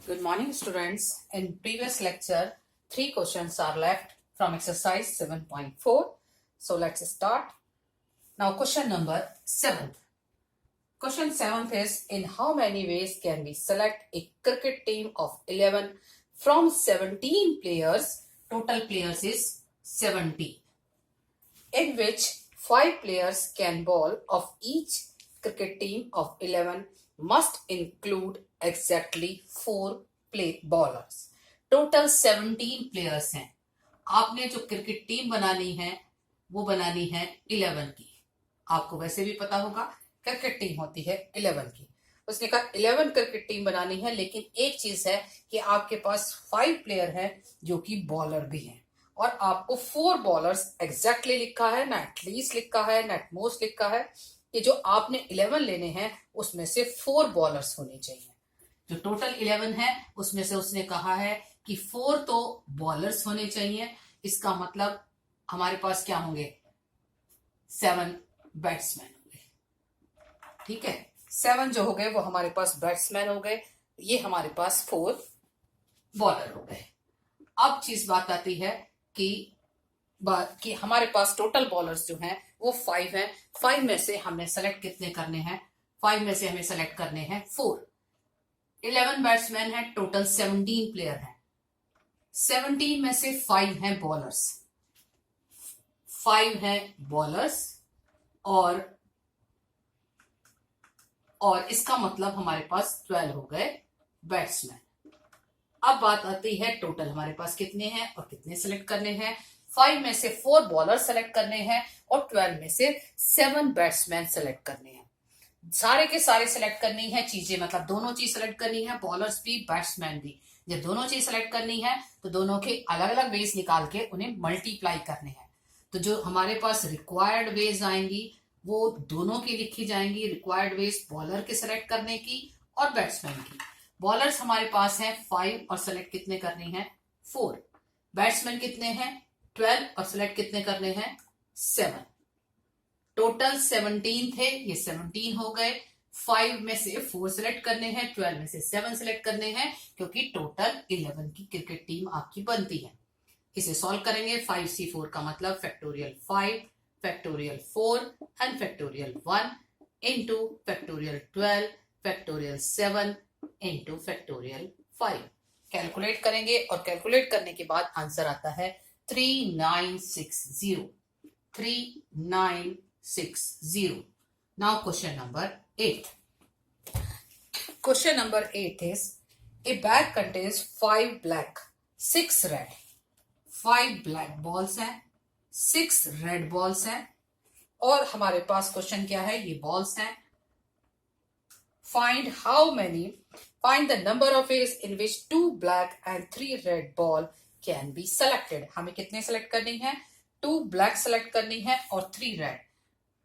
Good morning, students. In previous lecture, 3 questions are left from exercise 7.4. So let's start. Now, question number 7. Question 7 is, in how many ways can we select a cricket team of 11 from 17 players? Total players is 17. In which 5 players can bowl of each cricket team of 11 must include exactly 4 play bowlers. Total 17 players हैं. आपने जो cricket team बनानी है वो बनानी है 11 की. आपको वैसे भी पता होगा क्रिकेट टीम होती है 11 की. उसने कहा 11 क्रिकेट टीम बनानी है, लेकिन एक चीज है कि आपके पास 5 प्लेयर हैं जो कि बॉलर भी हैं, और आपको 4 बॉलर्स एग्जैक्टली लिखा है, ना एटलीस्ट लिखा है, ना एटमोस्ट लिखा है, कि जो आपने 11 लेने हैं उसमें से 4 बॉलर्स होने चाहिए. जो टोटल 11 है उसमें से उसने कहा है कि 4 तो बॉलर्स होने चाहिए. इसका मतलब हमारे पास क्या होंगे? 7 बैट्समैन होंगे. ठीक है, 7 जो हो गए वो हमारे पास बैट्समैन हो गए, ये हमारे पास 4 बॉलर हो गए. अब चीज बात आती है कि हमारे पास टोटल बॉलर्स जो हैं वो 5 हैं. 5 में से हमने सेलेक्ट कितने करने हैं? 5 में से हमें सेलेक्ट करने हैं 4. 11 बैट्समैन है, टोटल 17 प्लेयर हैं. 17 में से 5 हैं बॉलर्स, 5 हैं बॉलर्स, और इसका मतलब हमारे पास 12 हो गए बैट्समैन. अब बात आती है टोटल हमारे पास कितने हैं और कितने सेलेक्ट करने हैं. 5 में से 4 बॉलर सेलेक्ट करने हैं और 12 में से 7 बैट्समैन सेलेक्ट करने हैं. सारे के सारे सेलेक्ट करनी है चीजें, मतलब दोनों चीज सेलेक्ट करनी है, बॉलर्स भी बैट्समैन भी. जब दोनों चीज सेलेक्ट करनी है तो दोनों के अलग अलग वेज निकाल के उन्हें मल्टीप्लाई करने हैं. तो जो हमारे पास रिक्वायर्ड वेज आएंगी वो दोनों की लिखी जाएंगी. रिक्वायर्ड वेज बॉलर के सेलेक्ट करने की और बैट्समैन की. बॉलर्स हमारे पास हैं 5 और सेलेक्ट कितने करने हैं? 4. बैट्समैन कितने हैं? 12 और सेलेक्ट कितने करने हैं? 7. टोटल 17 थे, ये 17 हो गए. 5 में से 4 सेलेक्ट करने हैं, 12 में से 7 सेलेक्ट करने हैं, क्योंकि टोटल 11 की क्रिकेट टीम आपकी बनती है. इसे सॉल्व करेंगे. 5c4 का मतलब factorial 5 factorial 4 and factorial 1 into factorial 12 factorial 7 into factorial 5. Calculate करेंगे और कैलकुलेट करने के बाद आंसर आता है 3960. 3960. Now question number 8. Question number 8 is, a bag contains 5 black, 6 red. 5 black balls हैं, 6 red balls हैं, और हमारे पास क्वेश्चन क्या है? ये बॉल्स हैं. Find the number of ways in which 2 black and 3 red ball can be selected. हमें कितने सेलेक्ट करनी है? 2 ब्लैक सेलेक्ट करनी है और 3 रेड.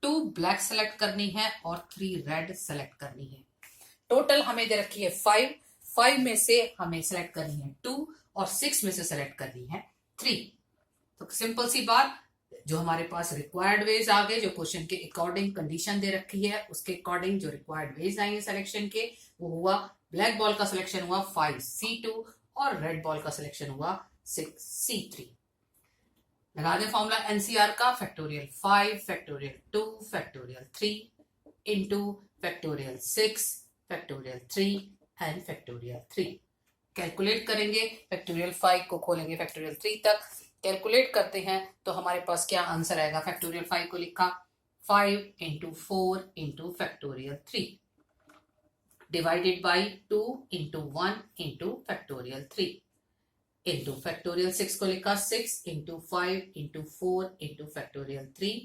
2 ब्लैक सेलेक्ट करनी है और 3 रेड सेलेक्ट करनी है. टोटल हमें दे रखी है 5. 5 में से हमें सेलेक्ट करनी है 2 और 6 में से सेलेक्ट करनी है 3. तो सिंपल सी बात, जो हमारे पास रिक्वायर्ड वेज आ गए, जो क्वेश्चन के अकॉर्डिंग कंडीशन दे रखी है उसके अकॉर्डिंग जो रिक्वायर्ड वेज आएंगे सिलेक्शन के, वो हुआ ब्लैक बॉल का सिलेक्शन हुआ 5c2 और रेड बॉल का सिलेक्शन हुआ 6c3. लगा दें फॉर्मूला एनसीआर का. Factorial 5 factorial 2 factorial 3 into factorial 6 factorial 3 and factorial 3. Calculate करेंगे. फैक्टोरियल 5 को खोलेंगे फैक्टोरियल 3 तक, कैलकुलेट करते हैं तो हमारे पास क्या आंसर आएगा? फैक्टोरियल 5 को लिखा 5 into 4 into factorial 3 divided by 2 into 1 into factorial 3 into factorial 6 को लिखा 6 into 5 into 4 into factorial 3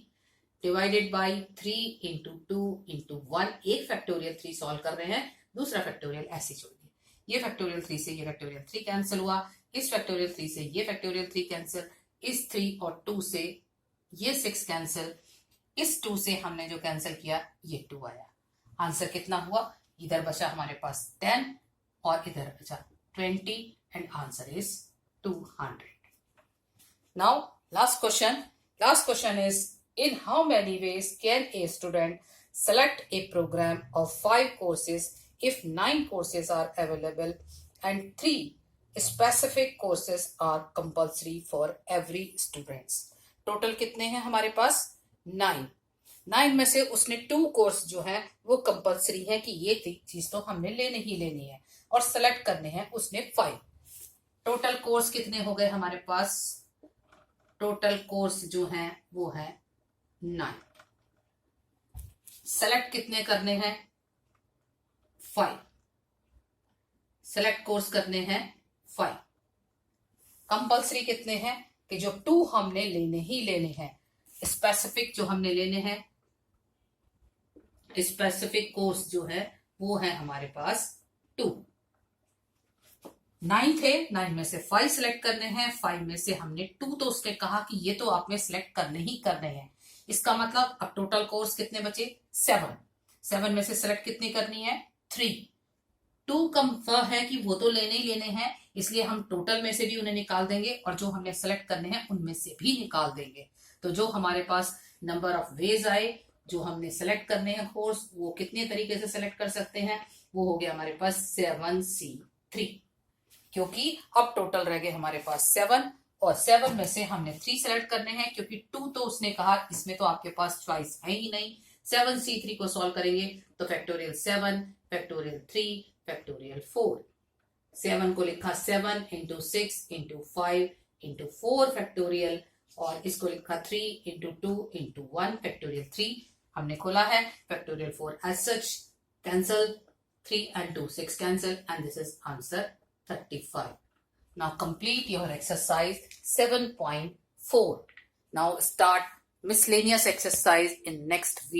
divided by 3 into 2 into 1. एक फैक्टोरियल 3 सॉल्व कर रहे हैं, दूसरा फैक्टोरियल ऐसे छोड़ दिए. ये फैक्टोरियल 3 से ये फैक्टोरियल 3 कैंसिल हुआ, इस फैक्टोरियल 3 से ये फैक्टोरियल 3 कैंसिल, इस 3 और 2 से ये 6 कैंसिल, इस 2 से हमने जो कैंसिल किया ये 2 आया. आंसर कितना हुआ? इधर बचा हमारे पास 10 और इधर बचा 20 and answer is 200. Now last question is, in how many ways can a student select a program of 5 courses if 9 courses are available and 3 specific courses are compulsory for every students. Total कितने हैं हमारे पास? 9 में से उसने 2 course जो है वो compulsory है कि ये चीज तो हमने लेनी ही लेनी है, और सेलेक्ट करने हैं उसने 5. टोटल कोर्स कितने हो गए हमारे पास? टोटल कोर्स जो है वो है 9. सेलेक्ट कितने करने हैं? 5. सेलेक्ट कोर्स करने हैं 5. कंपलसरी कितने हैं? कि जो 2 हमने लेने ही लेने हैं. स्पेसिफिक जो हमने लेने हैं, स्पेसिफिक कोर्स जो है वो है हमारे पास 2. 9 थे, 9 में से 5 सिलेक्ट करने हैं. 5 में से हमने 2 तो उसने कहा कि ये तो आपने सिलेक्ट करने ही करने हैं. इसका मतलब अब टोटल कोर्स कितने बचे? 7 में से सिलेक्ट कितनी करनी है? 3. 2 कम है कि वो तो लेने ही लेने हैं, इसलिए हम टोटल में से भी उन्हें निकाल देंगे और जो हमने सेलेक्ट करने हैं उनमें से भी निकाल देंगे. तो जो हमारे पास नंबर ऑफ वेज आए जो हमने सेलेक्ट करने हैं कोर्स, वो कितने तरीके से सेलेक्ट कर सकते हैं? वो हो गया हमारे पास 7C3, क्योंकि अब टोटल रह गए हमारे पास 7 और 7 में से हमने 3 सेलेक्ट करने हैं, क्योंकि 2 तो उसने कहा इसमें तो आपके पास चॉइस है ही नहीं. 7C3 को सॉल्व करेंगे तो फैक्टोरियल 7, फैक्टोरियल 3, फैक्टोरियल 4. 7 को लिखा 7 इंटू 6 इंटू 5 इंटू 4 फैक्टोरियल, और इसको लिखा 3 इंटू 2 इंटू 1 फैक्टोरियल 3. हमने खोला है factorial 4 as such, cancel 3 and 2 6 cancel, and this is answer 35. Now complete your exercise 7.4. Now start miscellaneous exercise in next video.